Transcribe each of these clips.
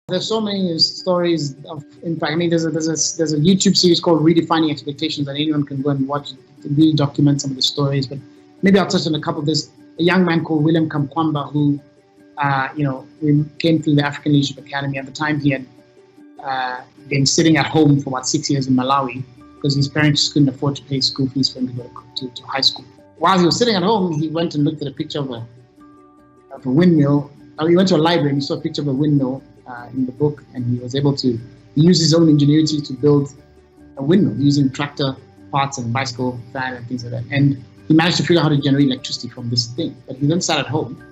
There's so many stories of impact. I mean, there's a YouTube series called Redefining Expectations that anyone can go and watch to really document some of the stories. But maybe I'll touch on a couple of this. A young man called William Kamkwamba who, we came through the African Leadership Academy. At the time, he had been sitting at home for about 6 years in Malawi because his parents couldn't afford to pay school fees for him to go to high school. While he was sitting at home, he went and looked at a picture of a windmill. He went to a library and he saw a picture of a windmill in the book, and he was able to use his own ingenuity to build a windmill using tractor parts and bicycle fan and things like that. And he managed to figure out how to generate electricity from this thing. But he then sat at home,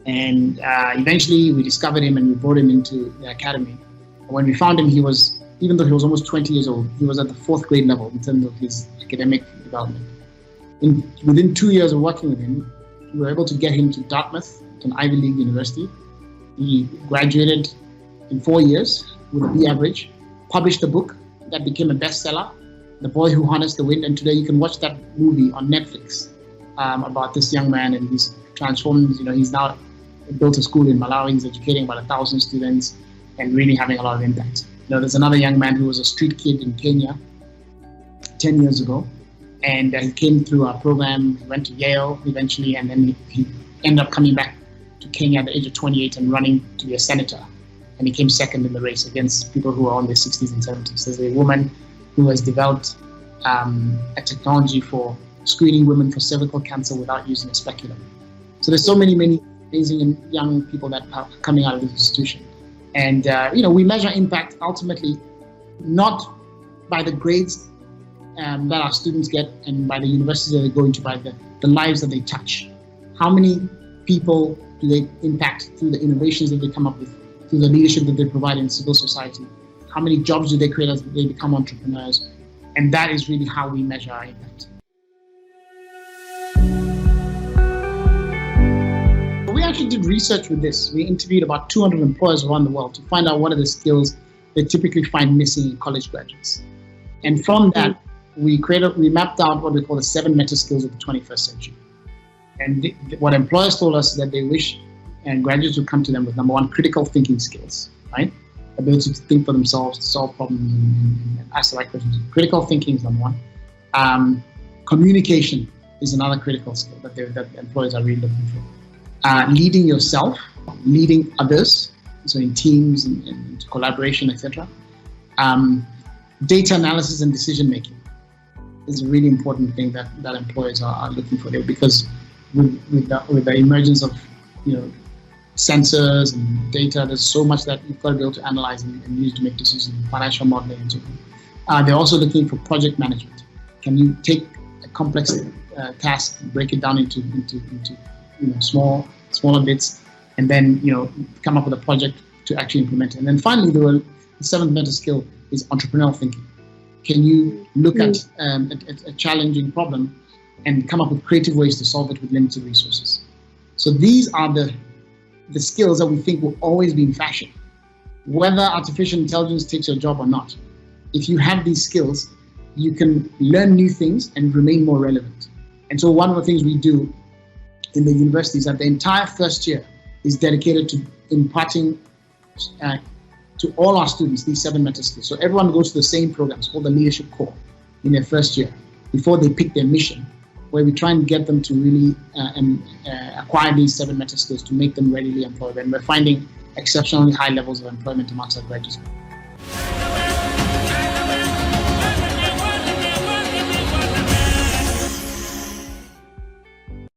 and eventually we discovered him and we brought him into the academy. And when we found him, even though he was almost 20 years old, he was at the 4th grade level in terms of his academic development. Within 2 years of working with him, we were able to get him to Dartmouth, to an Ivy League university. He graduated in 4 years with a B average, published a book that became a bestseller, The Boy Who Harnessed the Wind, and today you can watch that movie on Netflix about this young man, and he's transformed. He's now built a school in Malawi. He's educating about 1,000 students and really having a lot of impact. There's another young man who was a street kid in Kenya 10 years ago, and he came through our program. He went to Yale eventually, and then he ended up coming back to Kenya at the age of 28 and running to be a senator. And he came second in the race against people who are in their 60s and 70s. There's a woman who has developed a technology for screening women for cervical cancer without using a speculum. So there's so many amazing young people that are coming out of this institution. And, we measure impact ultimately not by the grades that our students get and by the universities that they go into, by the lives that they touch. How many people do they impact through the innovations that they come up with, through the leadership that they provide in civil society? How many jobs do they create as they become entrepreneurs? And that is really how we measure our impact. We actually did research with this. We interviewed about 200 employers around the world to find out what are the skills they typically find missing in college graduates. And from that, we mapped out what we call the 7 meta skills of the 21st century. And what employers told us that they wish and graduates would come to them with: number one, critical thinking skills, right? Ability to think for themselves, to solve problems, and ask the right questions. Critical thinking is number one. Communication is another critical skill that employers are really looking for. Leading yourself, leading others, so in teams and collaboration, etc. Data analysis and decision making is a really important thing that employers are looking for there, because with the emergence of sensors and data, there's so much that you've got to be able to analyze and use to make decisions, financial modeling and so on. They're also looking for project management. Can you take a complex task and break it down into smaller bits, and then come up with a project to actually implement it? And then finally, the 7th meta skill is entrepreneurial thinking. Can you look at a challenging problem and come up with creative ways to solve it with limited resources? So these are the skills that we think will always be in fashion, whether artificial intelligence takes your job or not. If you have these skills, you can learn new things and remain more relevant. And so one of the things we do in the universities, that the entire first year is dedicated to imparting to all our students these 7 meta skills. So everyone goes to the same programs called the Leadership Core in their first year before they pick their mission, where we try and get them to really acquire these 7 meta skills to make them readily employable. And we're finding exceptionally high levels of employment amongst our graduates.